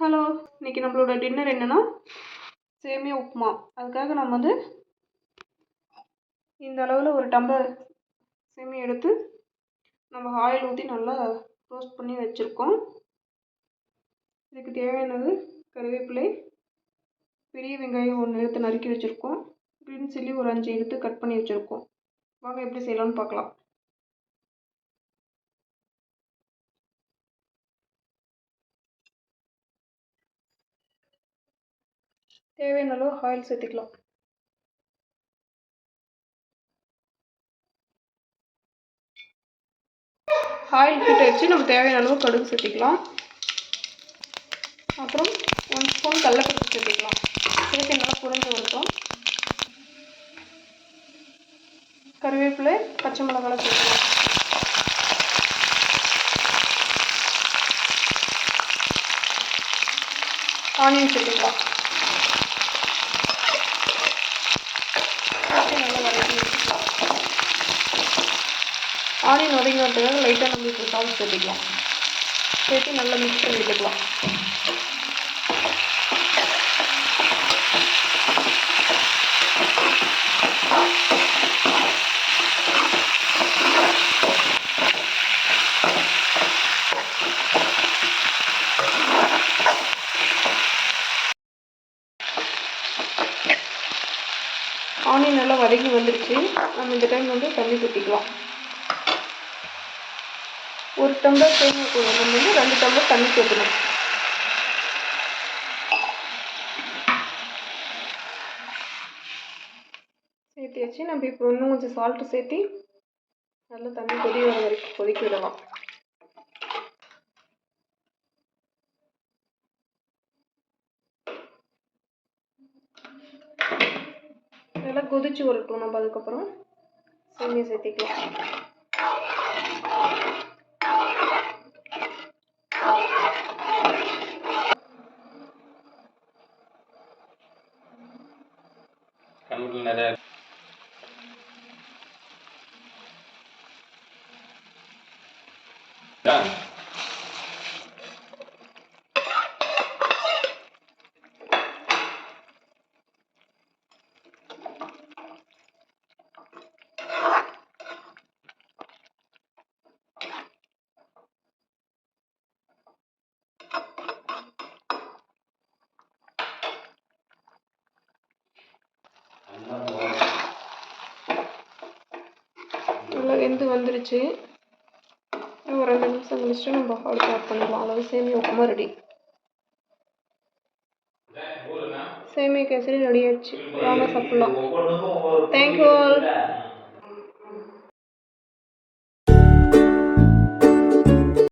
Hello, இன்றைக்கி நம்மளோட dinner என்னென்னா சேமியா உப்புமா. அதுக்காக நம்ம இந்த அளவில் ஒரு டம்ளர் சேமியா எடுத்து நம்ம ஆயில் ஊற்றி நல்லா ரோஸ்ட் பண்ணி வச்சுருக்கோம். இதுக்கு தேவையானது கருவேப்பிலை, பெரிய வெங்காயம் 1 எடுத்து நறுக்கி வச்சுருக்கோம். க்ரீன் சில்லி ஒரு 5 எடுத்து கட் பண்ணி வச்சுருக்கோம். வாங்க எப்படி செய்யலாம்னு பார்க்கலாம். தேவையான அளவு ஆயில் சேர்த்துக்கலாம். ஆயில் ஹீட் ஆகிடுச்சு. நம்ம தேவையான அளவு கடுகு சேர்த்துக்கலாம். அப்புறம் 1 ஸ்பூன் கடலைப்பருப்பு சேர்த்துக்கலாம். சேர்த்து நல்லா புரிஞ்சு வரட்டும். கருவேப்பிலை, பச்சை மிளகாய் சேர்த்துக்கலாம். ஆனியன் சேர்த்துக்கலாம். நல்லா வதக்கி வச்சுக்கலாம். ஆனியன் வதங்கி வரதுக்காக லைட்டாக நம்ம இப்போ சால்ட் சேர்த்துக்கலாம். சேர்த்து நல்லா மிக்ஸ் பண்ணி விட்டுக்கலாம். ஆனியன் நல்லா வதங்கி வந்துடுச்சு. நம்ம இந்த டைம் தண்ணி ஊற்றிக்கலாம். 1 டம்ளர் சேமியா கூட நம்ம 2 டம்ளர் தண்ணி சேர்க்கணும். சேர்த்தியாச்சு. நம்ம இப்போ இன்னும் கொஞ்சம் சால்ட்டு சேர்த்து நல்லா தண்ணி கொதி வர வரைக்கும் கொதிக்க விடலாம். நல்லா கொதிச்சு வரட்டும். நம்ம அதுக்கப்புறம் சேமியா சேர்த்திக்கலாம். நிறைய நல்லா வெந்து வந்துருச்சு. ஒரு 2 நிமிஷம் கழிச்சு நம்ம அடுப்பு ஆஃப் பண்ணிடலாம். அதாவது சேமியா உப்புமா ரெடி. சேமியா கேசரி ரெடி ஆயிடுச்சு. வாங்க சாப்பிடலாம். Thank you all.